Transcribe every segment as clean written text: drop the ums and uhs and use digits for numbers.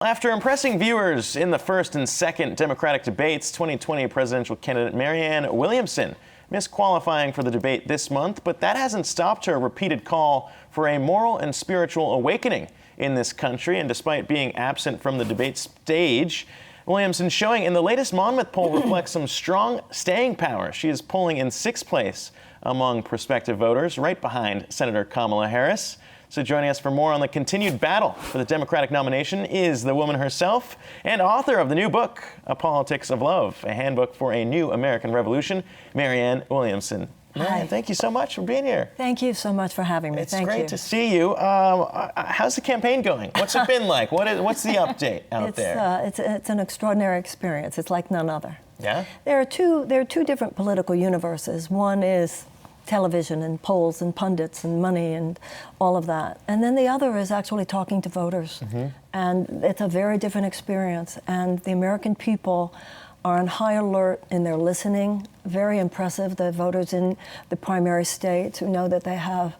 After impressing viewers in the first and second Democratic debates, 2020 presidential candidate Marianne Williamson missed qualifying for the debate this month, but that hasn't stopped her repeated call for a moral and spiritual awakening in this country. And despite being absent from the debate stage, Williamson's showing in the latest Monmouth poll reflects some strong staying power. She is polling in sixth place among prospective voters, right behind Senator Kamala Harris. So joining us for more on the continued battle for the Democratic nomination is the woman herself and author of the new book, A Politics of Love, a handbook for a new American revolution, Marianne Williamson. Marianne, thank you so much for being here. Thank you so much for having me. It's great to see you. How's the campaign going? What's it been like? What's the update out there? It's an extraordinary experience. It's like none other. Yeah? There are two different political universes. One is television and polls and pundits and money and all of that. And then the other is actually talking to voters. Mm-hmm. And it's a very different experience. And the American people are on high alert in their listening. Very impressive, the voters in the primary states who know that they have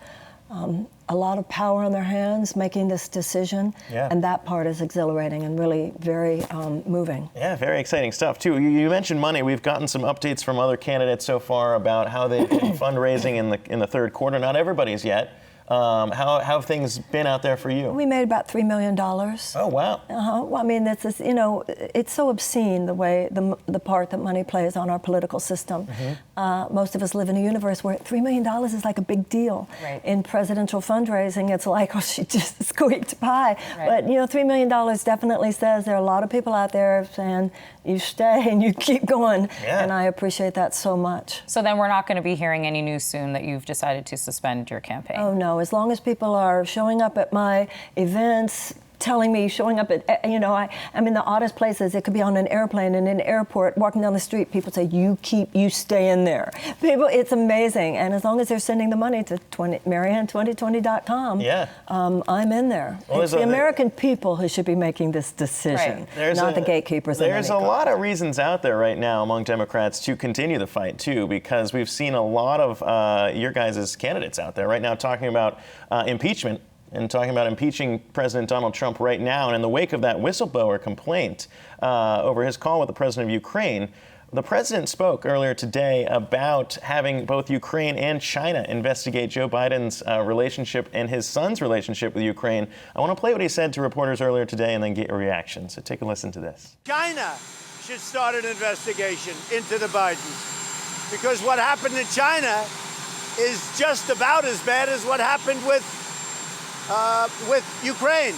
a lot of power on their hands making this decision. Yeah. And that part is exhilarating and really very moving. Yeah, very exciting stuff, too. You mentioned money. We've gotten some updates from other candidates so far about how they've been fundraising in the third quarter. Not everybody's yet. How have things been out there for you? We made about $3 million. Oh, wow. Well, I mean, it's so obscene the way the part that money plays on our political system. Mm-hmm. Most of us live in a universe where $3 million is like a big deal. Right. In presidential fundraising, it's like, oh, she just squeaked by. Right. But, $3 million definitely says there are a lot of people out there saying, you stay and you keep going. Yeah. And I appreciate that so much. So then we're not going to be hearing any news soon that you've decided to suspend your campaign? Oh, no. As long as people are showing up at my events, telling me, showing up at, I'm in the oddest places. It could be on an airplane, in an airport, walking down the street. People say, you stay in there. People, it's amazing. And as long as they're sending the money to Marianne2020.com, yeah. I'm in there. Well, it's the American people who should be making this decision, not the gatekeepers. There's a lot of reasons out there right now among Democrats to continue the fight, too, because we've seen a lot of your guys' candidates out there right now talking about impeachment and talking about impeaching President Donald Trump right now. And in the wake of that whistleblower complaint over his call with the president of Ukraine, the president spoke earlier today about having both Ukraine and China investigate Joe Biden's relationship and his son's relationship with Ukraine. I want to play what he said to reporters earlier today and then get your reaction. So take a listen to this. China should start an investigation into the Bidens, because what happened in China is just about as bad as what happened with Ukraine.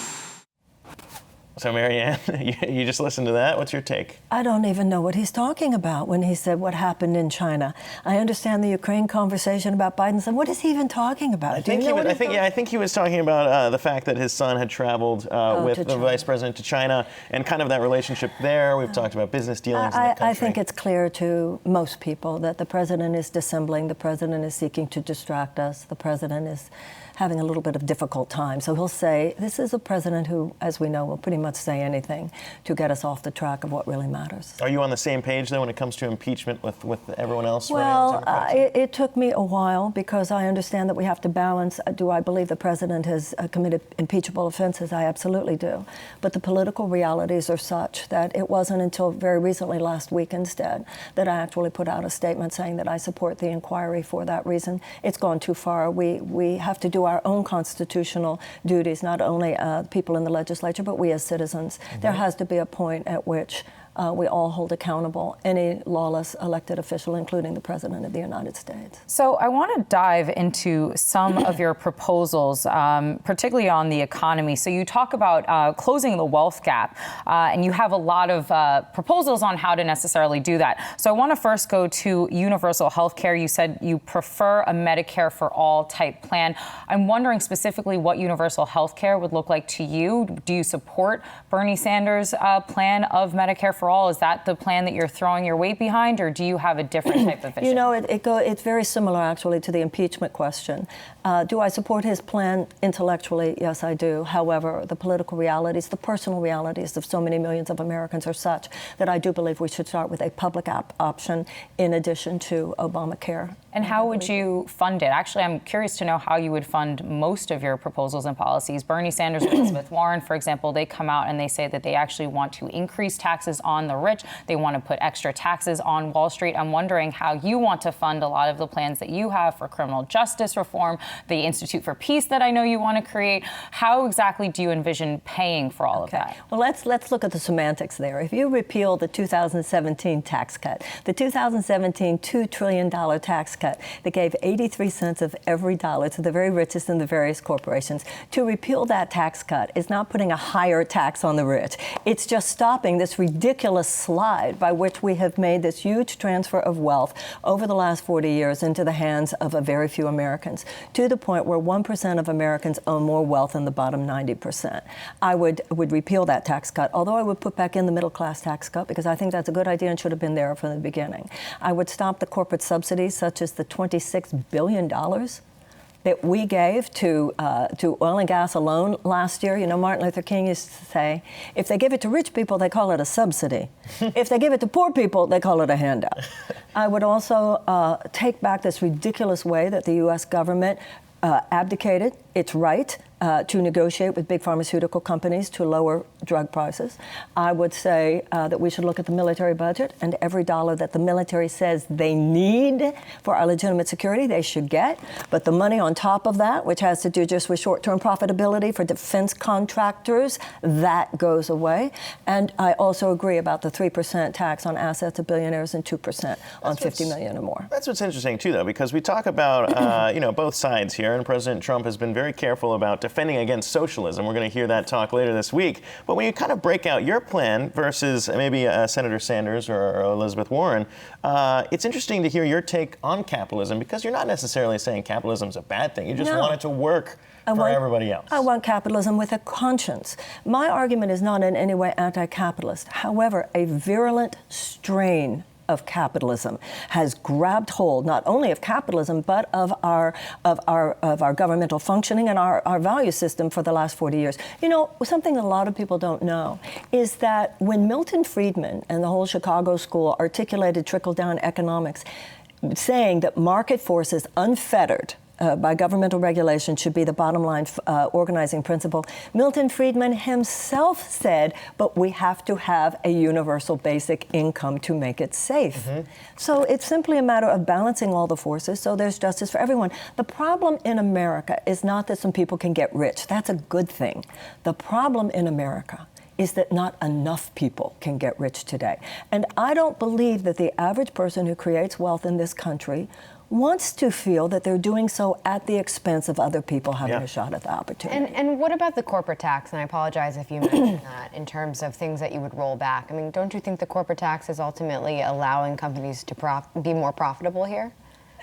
So, Marianne, you just listened to that. What's your take? I don't even know what he's talking about when he said what happened in China. I understand the Ukraine conversation about Biden. And what is he even talking about? I think he was talking about the fact that his son had traveled with the vice president to China and kind of that relationship there. We've talked about business dealings in the country. I think it's clear to most people that the president is dissembling. The president is seeking to distract us. The president is having a little bit of difficult time. So he'll say, this is a president who, as we know, will pretty much say anything to get us off the track of what really matters. Are you on the same page, though, when it comes to impeachment with everyone else? Well, it took me a while because I understand that we have to balance. Do I believe the president has committed impeachable offenses? I absolutely do. But the political realities are such that it wasn't until very recently, last week instead, that I actually put out a statement saying that I support the inquiry for that reason. It's gone too far. We have to do our own constitutional duties, not only people in the legislature, but we as citizens. Mm-hmm. There has to be a point at which we all hold accountable any lawless elected official, including the President of the United States. So I want to dive into some of your proposals, particularly on the economy. So you talk about closing the wealth gap, and you have a lot of proposals on how to necessarily do that. So I want to first go to universal health care. You said you prefer a Medicare for all type plan. I'm wondering specifically what universal health care would look like to you. Do you support Bernie Sanders' plan of Medicare for for all, is that the plan that you're throwing your weight behind, or do you have a different type of vision? You know, it's very similar, actually, to the impeachment question. Do I support his plan intellectually? Yes, I do. However, the political realities, the personal realities of so many millions of Americans are such that I do believe we should start with a public option in addition to Obamacare. And how would you fund it? Actually, I'm curious to know how you would fund most of your proposals and policies. Bernie Sanders and Elizabeth Warren, for example, they come out and they say that they actually want to increase taxes on the rich. They want to put extra taxes on Wall Street. I'm wondering how you want to fund a lot of the plans that you have for criminal justice reform, the Institute for Peace that I know you want to create. How exactly do you envision paying for all of that? Well, let's look at the semantics there. If you repeal the 2017 tax cut, the 2017 $2 trillion tax cut that gave 83 cents of every dollar to the very richest in the various corporations, to repeal that tax cut is not putting a higher tax on the rich. It's just stopping this ridiculous slide by which we have made this huge transfer of wealth over the last 40 years into the hands of a very few Americans, to the point where 1% of Americans own more wealth than the bottom 90%. I would repeal that tax cut, although I would put back in the middle class tax cut because I think that's a good idea and should have been there from the beginning. I would stop the corporate subsidies, such as the $26 billion that we gave to oil and gas alone last year. You know, Martin Luther King used to say, if they give it to rich people, they call it a subsidy. If they give it to poor people, they call it a handout. I would also take back this ridiculous way that the U.S. government abdicated its right to negotiate with big pharmaceutical companies to lower drug prices. I would say that we should look at the military budget, and every dollar that the military says they need for our legitimate security, they should get. But the money on top of that, which has to do just with short-term profitability for defense contractors, that goes away. And I also agree about the 3% tax on assets of billionaires and 2% on 50 million or more. That's what's interesting, too, though, because we talk about, both sides here, and President Trump has been very careful about defending against socialism. We're going to hear that talk later this week. But when you kind of break out your plan versus maybe Senator Sanders or Elizabeth Warren, it's interesting to hear your take on capitalism, because you're not necessarily saying capitalism is a bad thing. You just want it to work for everybody else. I want capitalism with a conscience. My argument is not in any way anti-capitalist. However, a virulent strain of capitalism has grabbed hold not only of capitalism but of our governmental functioning and our value system for the last 40 years. You know, something a lot of people don't know is that when Milton Friedman and the whole Chicago school articulated trickle-down economics, saying that market forces unfettered by governmental regulation should be the bottom line organizing principle, Milton Friedman himself said, but we have to have a universal basic income to make it safe. So it's simply a matter of balancing all the forces so there's justice for everyone. The problem in America is not that some people can get rich. That's a good thing. The problem in America is that not enough people can get rich today. And I don't believe that the average person who creates wealth in this country wants to feel that they're doing so at the expense of other people having a shot at the opportunity. And what about the corporate tax? And I apologize if you mentioned that in terms of things that you would roll back. I mean, don't you think the corporate tax is ultimately allowing companies to be more profitable here?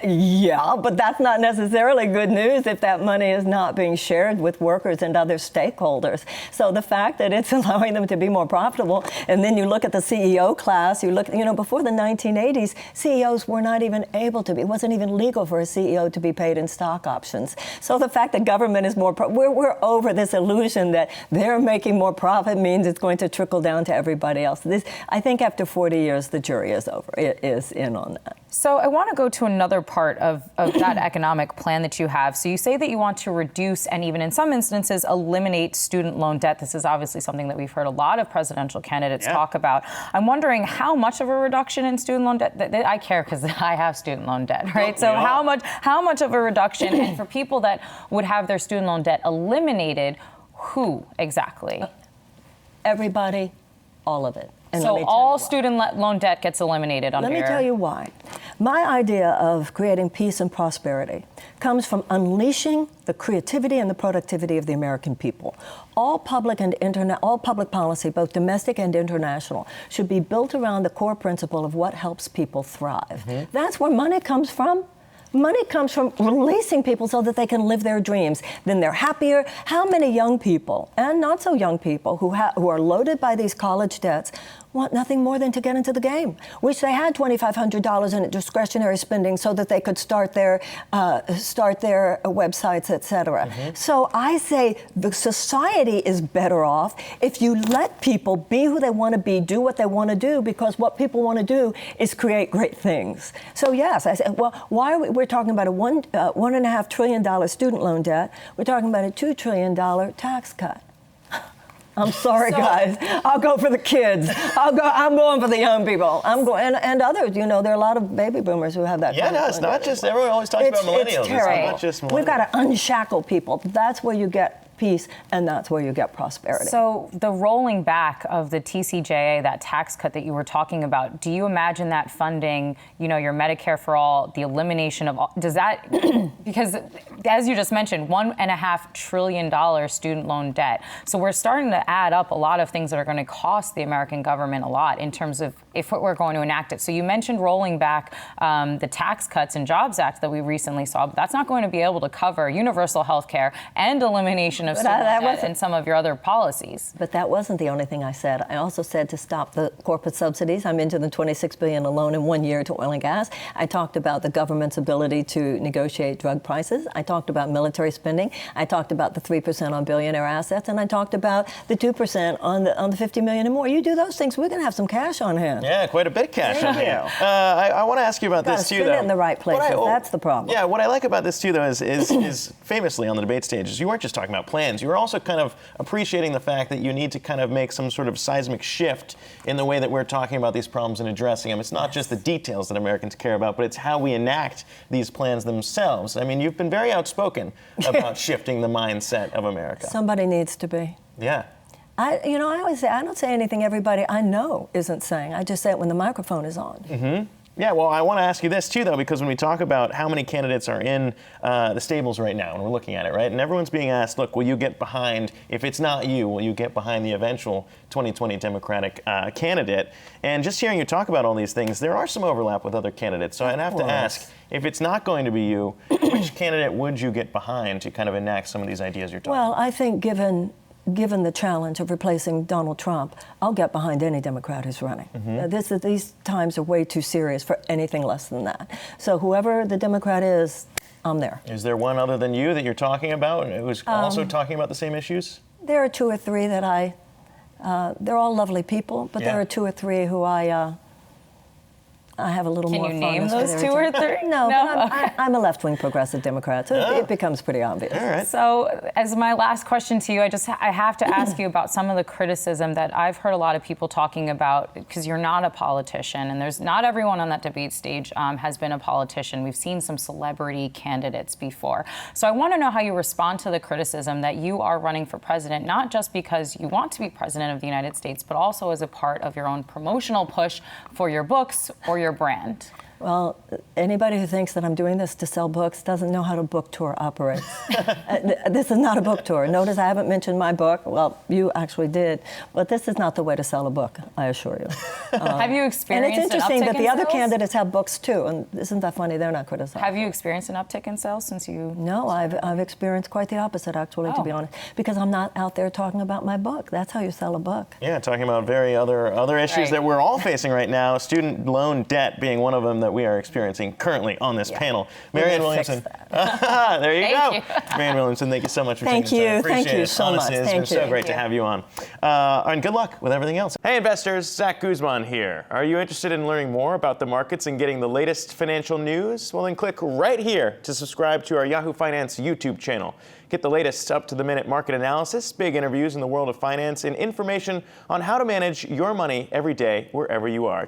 Yeah, but that's not necessarily good news if that money is not being shared with workers and other stakeholders. So the fact that it's allowing them to be more profitable, and then you look at the CEO class, you look, before the 1980s, CEOs were not even able to be, it wasn't even legal for a CEO to be paid in stock options. So the fact that government is more, we're over this illusion that they're making more profit means it's going to trickle down to everybody else. I think after 40 years, the jury is over. It is in on that. So I want to go to another part of that economic plan that you have. So you say that you want to reduce and even in some instances eliminate student loan debt. This is obviously something that we've heard a lot of presidential candidates talk about. I'm wondering how much of a reduction in student loan debt, I care because I have student loan debt, right? So how much of a reduction, and for people that would have their student loan debt eliminated, who exactly? Everybody, all of it. And so all student loan debt gets eliminated under Let me tell you why. My idea of creating peace and prosperity comes from unleashing the creativity and the productivity of the American people. All public policy, both domestic and international, should be built around the core principle of what helps people thrive. That's where money comes from. Money comes from releasing people so that they can live their dreams. Then they're happier. How many young people, and not so young people, who are loaded by these college debts, want nothing more than to get into the game? Wish they had $2,500 in discretionary spending so that they could start their websites, et cetera. So I say the society is better off if you let people be who they want to be, do what they want to do, because what people want to do is create great things. So yes, I said, well, why are we're talking about a $1.5 trillion student loan debt. We're talking about a $2 trillion tax cut. I'm sorry, guys. I'll go for the kids. I'm going for the young people. I'm going, and others. You know, there are a lot of baby boomers who have that. Yeah, no, it's not just. Everyone always talks about millennials. It's terrible. It's not just millennials. We've got to unshackle people. That's where you get peace, and that's where you get prosperity. So the rolling back of the TCJA, that tax cut that you were talking about, do you imagine that funding, you know, your Medicare for all, the elimination of all, does that, because as you just mentioned, $1.5 trillion student loan debt. So we're starting to add up a lot of things that are going to cost the American government a lot in terms of if we're going to enact it. So you mentioned rolling back the Tax Cuts and Jobs Act that we recently saw, but that's not going to be able to cover universal health care and elimination of student debt and some of your other policies. But that wasn't the only thing I said. I also said to stop the corporate subsidies. I'm into the $26 billion alone in 1 year to oil and gas. I talked about the government's ability to negotiate drug prices. I talked about military spending. I talked about the 3% on billionaire assets, and I talked about the 2% on the 50 million and more. You do those things, we're going to have some cash on hand. Yeah, quite a bit of cash on hand. I want to ask you about this too, though. Spend it in the right places. That's the problem. Yeah, what I like about this too, though, is famously on the debate stages, you weren't just talking about plans. You were also kind of appreciating the fact that you need to kind of make some sort of seismic shift in the way that we're talking about these problems and addressing them. It's not just the details that Americans care about, but it's how we enact these plans themselves. I mean, you've been very outspoken about shifting the mindset of America. Somebody needs to be. Yeah. I always say, I don't say anything everybody I know isn't saying. I just say it when the microphone is on. Mm-hmm. Yeah, well, I want to ask you this, too, though, because when we talk about how many candidates are in the stables right now, and we're looking at it, right, and everyone's being asked, look, will you get behind, if it's not you, will you get behind the eventual 2020 Democratic candidate? And just hearing you talk about all these things, there are some overlap with other candidates. So I'd have to ask, if it's not going to be you, which candidate would you get behind to kind of enact some of these ideas you're talking about? Well, I think given the challenge of replacing Donald Trump, I'll get behind any Democrat who's running. These times are way too serious for anything less than that. So whoever the Democrat is, I'm there. Is there one other than you that you're talking about who's also talking about the same issues? There are two or three that they're all lovely people, but there are two or three who I have a little more fun. Can you name those two or three? No, but I'm a left-wing progressive Democrat, so it becomes pretty obvious. All right. So as my last question to you, I have to ask you about some of the criticism that I've heard a lot of people talking about, because you're not a politician, and there's not everyone on that debate stage has been a politician. We've seen some celebrity candidates before. So I want to know how you respond to the criticism that you are running for president, not just because you want to be president of the United States, but also as a part of your own promotional push for your books or your brand. Well, anybody who thinks that I'm doing this to sell books doesn't know how a book tour operates. This is not a book tour. Notice I haven't mentioned my book. Well, you actually did. But this is not the way to sell a book, I assure you. Have you experienced and it's interesting that the other sales? candidates have books too. And isn't that funny? They're not criticized. Have you experienced an uptick in sales since you... No, I've experienced quite the opposite, actually, to be honest. Because I'm not out there talking about my book. That's how you sell a book. Yeah, talking about very other issues that we're all facing right now, student loan debt being one of them that we are experiencing currently on this panel. Marianne Williamson. There you go. Marianne Williamson, thank you so much for taking the time. Thank you so much. It's been so great to have you on. And good luck with everything else. Hey investors, Zach Guzman here. Are you interested in learning more about the markets and getting the latest financial news? Well, then click right here to subscribe to our Yahoo Finance YouTube channel. Get the latest up-to-the-minute market analysis, big interviews in the world of finance, and information on how to manage your money every day wherever you are.